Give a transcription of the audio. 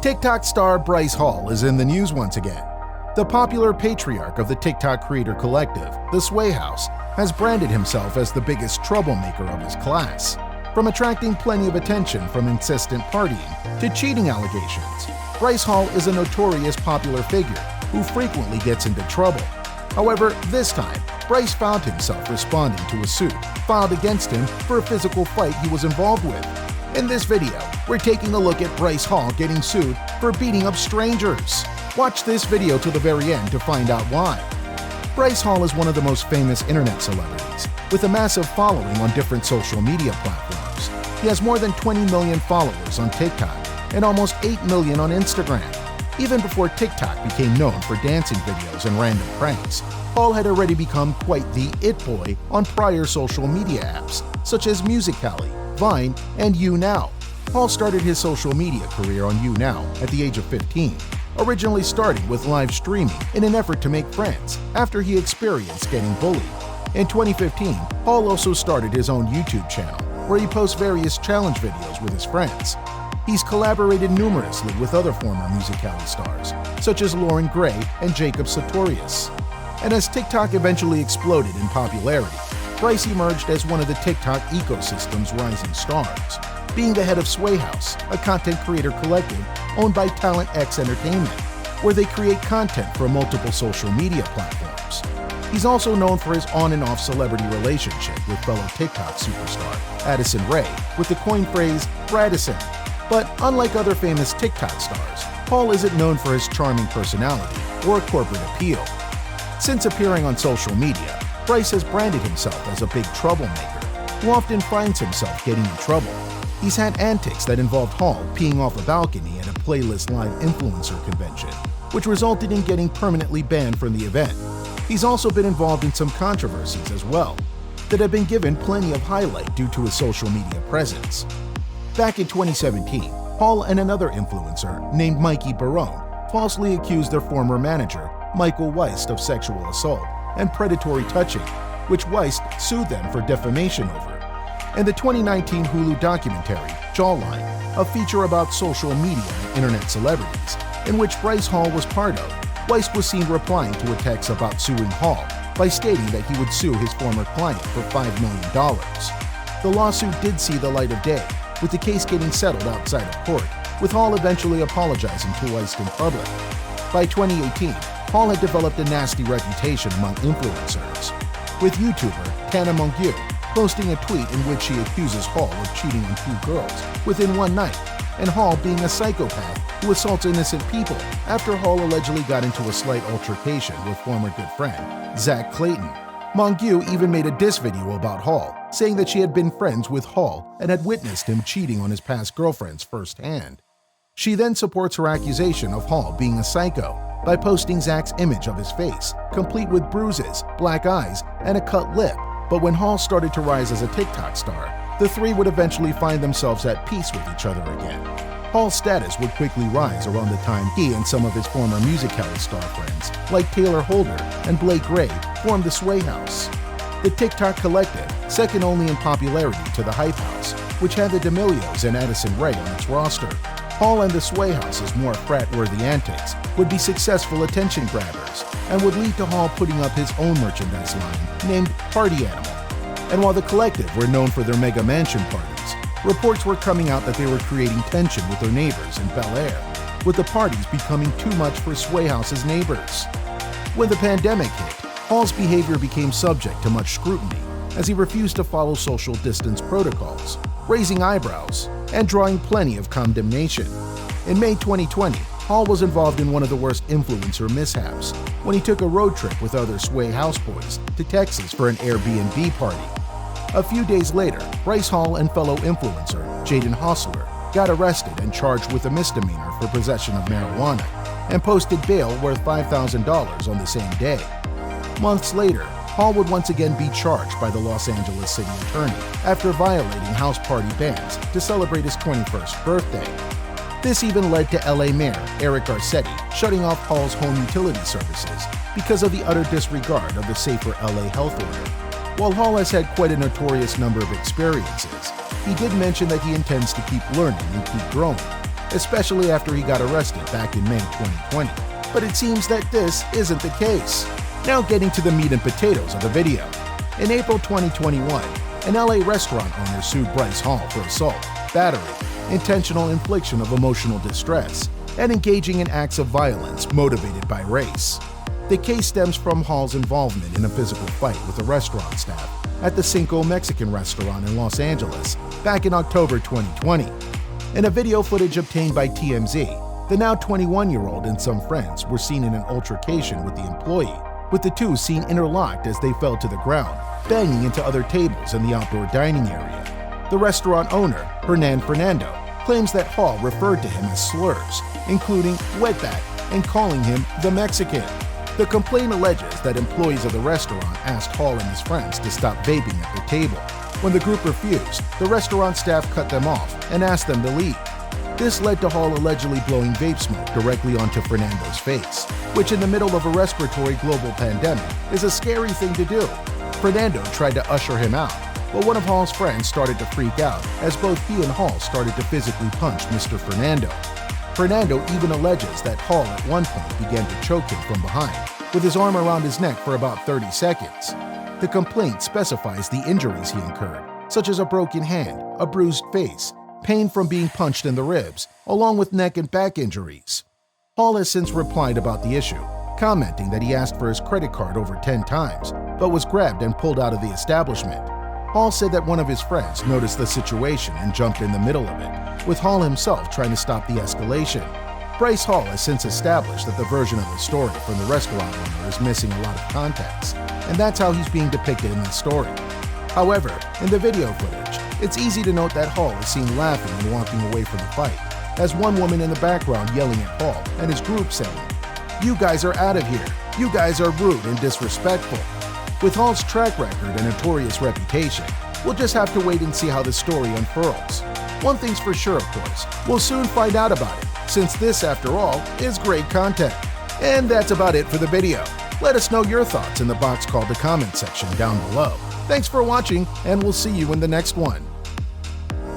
TikTok star Bryce Hall is in the news once again. The popular patriarch of the TikTok creator collective, the SUED House, has branded himself as the biggest troublemaker of his class. From attracting plenty of attention from insistent partying to cheating allegations, Bryce Hall is a notorious popular figure who frequently gets into trouble. However, this time, Bryce found himself responding to a suit filed against him for a physical fight he was involved with. In this video, we're taking a look at Bryce Hall getting sued for beating up strangers. Watch this video to the very end to find out why. Bryce Hall is one of the most famous internet celebrities, with a massive following on different social media platforms. He has more than 20 million followers on TikTok and almost 8 million on Instagram. Even before TikTok became known for dancing videos and random pranks, Hall had already become quite the it boy on prior social media apps, such as Musical.ly, Vine, and YouNow. Hall started his social media career on YouNow at the age of 15, originally starting with live streaming in an effort to make friends after he experienced getting bullied. In 2015, Hall also started his own YouTube channel, where he posts various challenge videos with his friends. He's collaborated numerously with other former Musical.ly stars, such as Lauren Gray and Jacob Sartorius. And as TikTok eventually exploded in popularity, Bryce emerged as one of the TikTok ecosystem's rising stars, being the head of SUED House, a content creator collective owned by Talent X Entertainment, where they create content for multiple social media platforms. He's also known for his on and off celebrity relationship with fellow TikTok superstar Addison Rae, with the coin phrase Bradison. But unlike other famous TikTok stars, Hall isn't known for his charming personality or corporate appeal. Since appearing on social media, Bryce has branded himself as a big troublemaker who often finds himself getting in trouble. He's had antics that involved Hall peeing off a balcony at a Playlist Live influencer convention, which resulted in getting permanently banned from the event. He's also been involved in some controversies as well, that have been given plenty of highlight due to his social media presence. Back in 2017, Hall and another influencer named Mikey Barone falsely accused their former manager, Michael Weist, of sexual assault and predatory touching, which Weist sued them for defamation over. In the 2019 Hulu documentary, Jawline, a feature about social media and internet celebrities, in which Bryce Hall was part of, Weist was seen replying to a text about suing Hall by stating that he would sue his former client for $5 million. The lawsuit did see the light of day, with the case getting settled outside of court, with Hall eventually apologizing to Weist in public. By 2018, Hall had developed a nasty reputation among influencers, with YouTuber Tana Mongeau posting a tweet in which she accuses Hall of cheating on 2 girls within one night, and Hall being a psychopath who assaults innocent people after Hall allegedly got into a slight altercation with former good friend Zach Clayton. Mongeau even made a diss video about Hall, saying that she had been friends with Hall and had witnessed him cheating on his past girlfriends firsthand. She then supports her accusation of Hall being a psycho by posting Zach's image of his face, complete with bruises, black eyes, and a cut lip. But when Hall started to rise as a TikTok star, the three would eventually find themselves at peace with each other again. Hall's status would quickly rise around the time he and some of his former Musical.ly star friends, like Taylor Holder and Blake Gray, formed the SUED House. The TikTok collective, second only in popularity to the Hype House, which had the D'Amelios and Addison Rae on its roster. Hall and the SUED House's more frat-worthy antics would be successful attention grabbers and would lead to Hall putting up his own merchandise line named Party Animal. And while the collective were known for their mega mansion parties, reports were coming out that they were creating tension with their neighbors in Bel Air, with the parties becoming too much for SUED House's neighbors. When the pandemic hit, Hall's behavior became subject to much scrutiny as he refused to follow social distance protocols, raising eyebrows and drawing plenty of condemnation. In May 2020, Hall was involved in one of the worst influencer mishaps when he took a road trip with other SUED houseboys to Texas for an Airbnb party. A few days later, Bryce Hall and fellow influencer Jaden Hossler got arrested and charged with a misdemeanor for possession of marijuana and posted bail worth $5,000 on the same day. Months later, Hall would once again be charged by the Los Angeles city attorney after violating house party bans to celebrate his 21st birthday. This even led to LA Mayor Eric Garcetti shutting off Hall's home utility services because of the utter disregard of the Safer LA health order. While Hall has had quite a notorious number of experiences, he did mention that he intends to keep learning and keep growing. especially after he got arrested back in May 2020. But it seems that this isn't the case. Now getting to the meat and potatoes of the video. In April 2021, an LA restaurant owner sued Bryce Hall for assault, battery, intentional infliction of emotional distress, and engaging in acts of violence motivated by race. The case stems from Hall's involvement in a physical fight with the restaurant staff at the Cinco Mexican restaurant in Los Angeles back in October 2020. In a video footage obtained by TMZ, the now 21-year-old and some friends were seen in an altercation with the employee, with the two seen interlocked as they fell to the ground, banging into other tables in the outdoor dining area. The restaurant owner, Hernan Fernando, claims that Hall referred to him as slurs, including wetback and calling him the Mexican. The complaint alleges that employees of the restaurant asked Hall and his friends to stop vaping at their table. When the group refused, the restaurant staff cut them off and asked them to leave. This led to Hall allegedly blowing vape smoke directly onto Fernando's face, which in the middle of a respiratory global pandemic is a scary thing to do. Fernando tried to usher him out, but one of Hall's friends started to freak out as both he and Hall started to physically punch Mr. Fernando. Fernando even alleges that Hall at one point began to choke him from behind, with his arm around his neck for about 30 seconds. The complaint specifies the injuries he incurred, such as a broken hand, a bruised face, pain from being punched in the ribs, along with neck and back injuries. Hall has since replied about the issue, commenting that he asked for his credit card over 10 times, but was grabbed and pulled out of the establishment. Hall said that one of his friends noticed the situation and jumped in the middle of it, with Hall himself trying to stop the escalation. Bryce Hall has since established that the version of the story from the restaurant owner is missing a lot of context, and that's how he's being depicted in the story. However, in the video footage, it's easy to note that Hall is seen laughing and walking away from the fight, as one woman in the background yelling at Hall and his group saying, "You guys are out of here. You guys are rude and disrespectful." With Hall's track record and notorious reputation, we'll just have to wait and see how the story unfurls. One thing's for sure, of course, we'll soon find out about it, since this, after all, is great content. And that's about it for the video. Let us know your thoughts in the box called the comment section down below. Thanks for watching, and we'll see you in the next one.